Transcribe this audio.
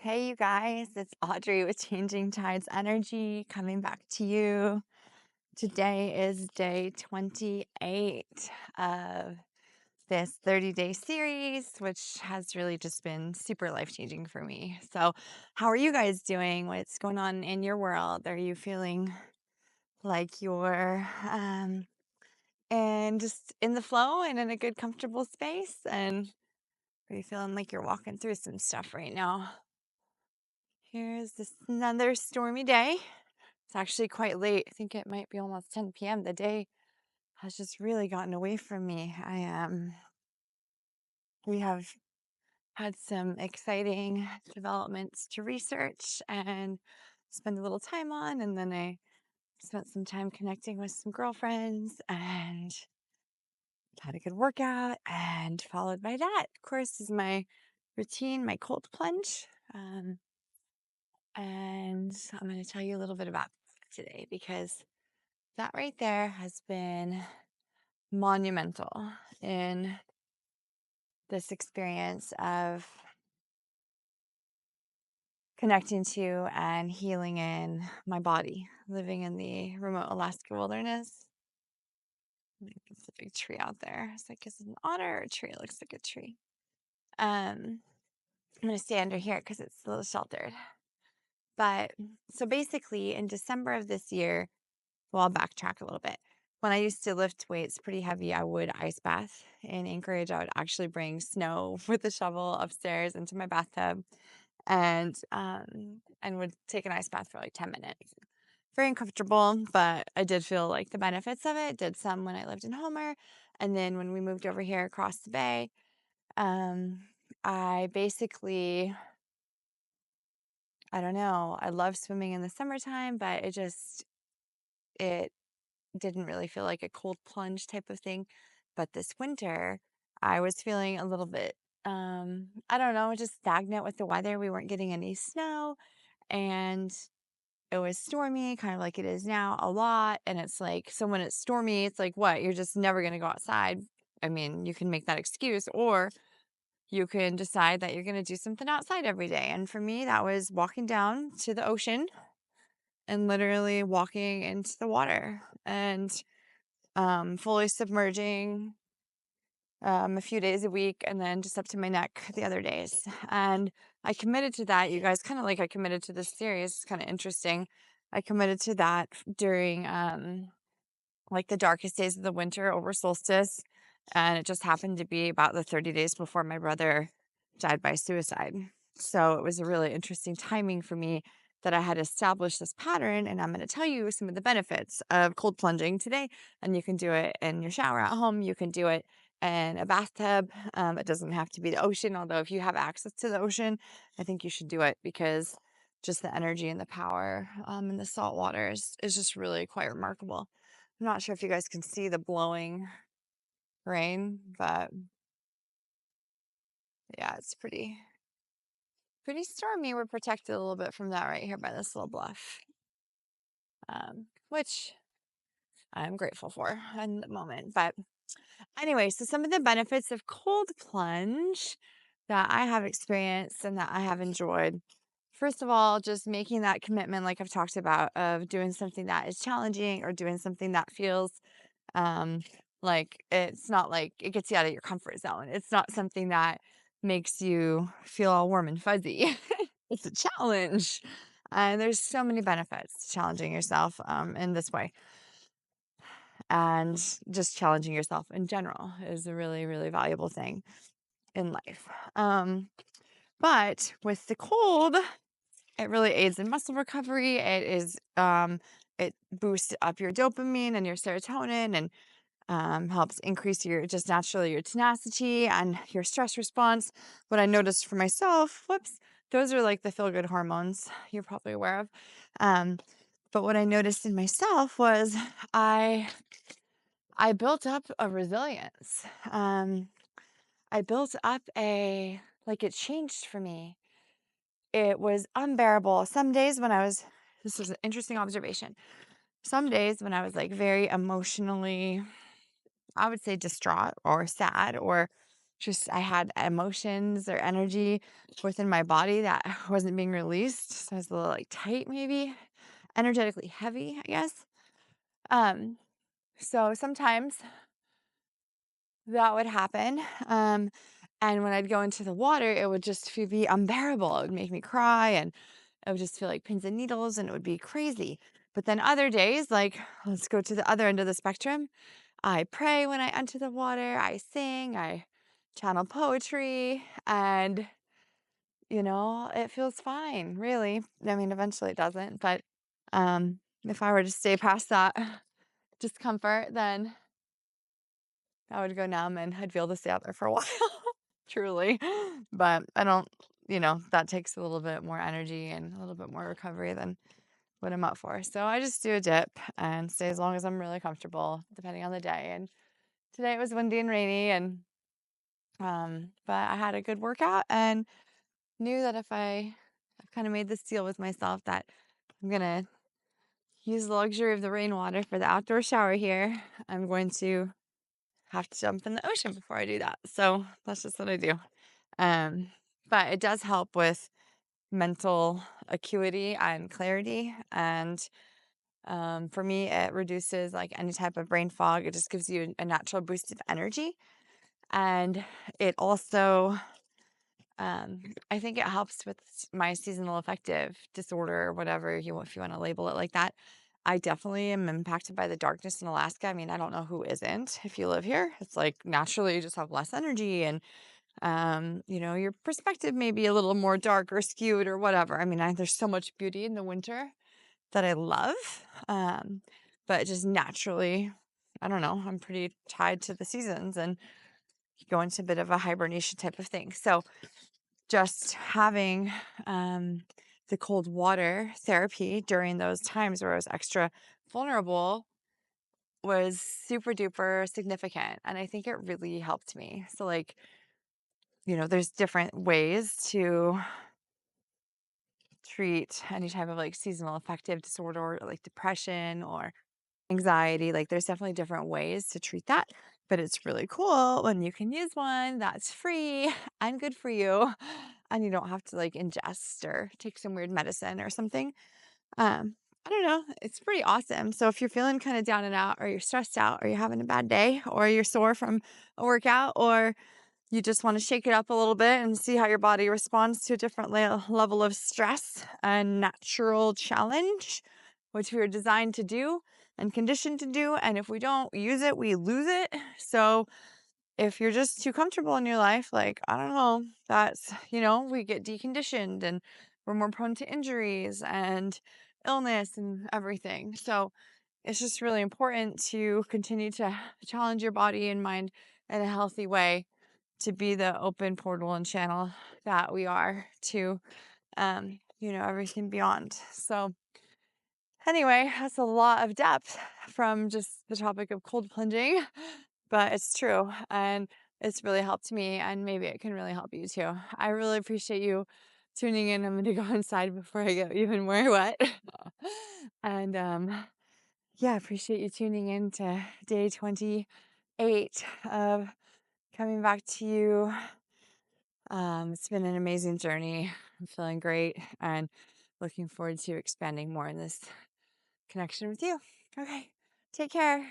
Hey, you guys, it's Audrey with Changing Tides Energy coming back to you. Today is day 28 of this 30-day series, which has really just been super life changing for me. So, how are you guys doing? What's going on in your world? Are you feeling like you're and just in the flow and in a good, comfortable space? And are you feeling like you're walking through some stuff right now? Here's this another stormy day. It's actually quite late. I think it might be almost 10 p.m. The day has just really gotten away from me. We have had some exciting developments to research and spend a little time on, and then I spent some time connecting with some girlfriends and had a good workout. And followed by that, of course, is my routine, my cold plunge. And I'm going to tell you a little bit about today because that right there has been monumental in this experience of connecting to and healing in my body, living in the remote Alaska wilderness. It's a big tree out there. It's like, is it an otter or a tree? It looks like a tree. I'm going to stay under here because it's a little sheltered. But so basically, in December of this year, well, I'll backtrack a little bit. When I used to lift weights pretty heavy, I would ice bath in Anchorage. I would actually bring snow with a shovel upstairs into my bathtub and would take an ice bath for like 10 minutes. Very uncomfortable, but I did feel like the benefits of it. Did some when I lived in Homer. And then when we moved over here across the bay, um, I basically, I don't know, I love swimming in the summertime, but it didn't really feel like a cold plunge type of thing. But this winter, I was feeling a little bit, I don't know, just stagnant with the weather. We weren't getting any snow and it was stormy, kind of like it is now a lot. And it's like, so when it's stormy, it's like, what? You're just never going to go outside. I mean, you can make that excuse, or you can decide that you're going to do something outside every day. And for me, that was walking down to the ocean and literally walking into the water and fully submerging a few days a week and then just up to my neck the other days. And I committed to that, you guys, kind of like I committed to this series. It's kind of interesting. I committed to that during like the darkest days of the winter over solstice. And it just happened to be about the 30 days before my brother died by suicide. So it was a really interesting timing for me that I had established this pattern. And I'm going to tell you some of the benefits of cold plunging today. And you can do it in your shower at home. You can do it in a bathtub. It doesn't have to be the ocean, although if you have access to the ocean, I think you should do it because just the energy and the power in the salt water is just really quite remarkable. I'm not sure if you guys can see the blowing rain, but yeah, it's pretty stormy. We're protected a little bit from that right here by this little bluff, which I'm grateful for in the moment. But anyway, so some of the benefits of cold plunge that I have experienced and that I have enjoyed. First of all, just making that commitment, like I've talked about, of doing something that is challenging or doing something that feels um, like it's not like it gets you out of your comfort zone. It's not something that makes you feel all warm and fuzzy. It's a challenge. And there's so many benefits to challenging yourself in this way. And just challenging yourself in general is a really, really valuable thing in life. But with the cold, it really aids in muscle recovery. It boosts up your dopamine and your serotonin and helps increase your just naturally your tenacity and your stress response. What I noticed for myself, whoops, those are like the feel good hormones you're probably aware of. Um, but what I noticed in myself was I I built up a resilience. I built up a like it changed for me. It was unbearable. Some days when this was an interesting observation. Some days when I was like very emotionally, I would say distraught or sad or just I had emotions or energy within my body that wasn't being released. So I was a little like tight, maybe energetically heavy, I guess. Um, so sometimes that would happen. And when I'd go into the water, it would just be unbearable. It would make me cry and I would just feel like pins and needles and it would be crazy. But then other days, like let's go to the other end of the spectrum. I pray when I enter the water, I sing, I channel poetry, and it feels fine, really. I mean, eventually it doesn't, but if I were to stay past that discomfort, then I would go numb and I'd be able to stay out there for a while, truly. But I don't, that takes a little bit more energy and a little bit more recovery than what I'm up for. So I just do a dip and stay as long as I'm really comfortable, depending on the day. And today it was windy and rainy, and but I had a good workout and knew that I've kind of made this deal with myself that I'm gonna use the luxury of the rainwater for the outdoor shower here. I'm going to have to jump in the ocean before I do that. So that's just what I do. Um, but it does help with mental acuity and clarity. And for me, it reduces like any type of brain fog. It just gives you a natural boost of energy. And it also, I think it helps with my seasonal affective disorder, or whatever if you want to label it like that. I definitely am impacted by the darkness in Alaska. I mean, I don't know who isn't if you live here. It's like naturally you just have less energy and your perspective may be a little more dark or skewed or whatever. I mean, there's so much beauty in the winter that I love. Um, but just naturally, I don't know, I'm pretty tied to the seasons and go into a bit of a hibernation type of thing. So just having the cold water therapy during those times where I was extra vulnerable was super duper significant. And I think it really helped me. So, like, there's different ways to treat any type of like seasonal affective disorder or like depression or anxiety. Like, there's definitely different ways to treat that. But it's really cool when you can use one that's free and good for you. And you don't have to like ingest or take some weird medicine or something. I don't know. It's pretty awesome. So if you're feeling kind of down and out, or you're stressed out, or you're having a bad day, or you're sore from a workout, or you just want to shake it up a little bit and see how your body responds to a different level of stress and natural challenge, which we are designed to do and conditioned to do. And if we don't use it, we lose it. So if you're just too comfortable in your life, like, I don't know, that's, we get deconditioned and we're more prone to injuries and illness and everything. So it's just really important to continue to challenge your body and mind in a healthy way to be the open portal and channel that we are to, everything beyond. So anyway, that's a lot of depth from just the topic of cold plunging, but it's true. And it's really helped me, and maybe it can really help you too. I really appreciate you tuning in. I'm going to go inside before I get even more wet. And yeah, I appreciate you tuning in to day 28 of coming back to you. It's been an amazing journey. I'm feeling great and looking forward to expanding more in this connection with you. Okay, take care.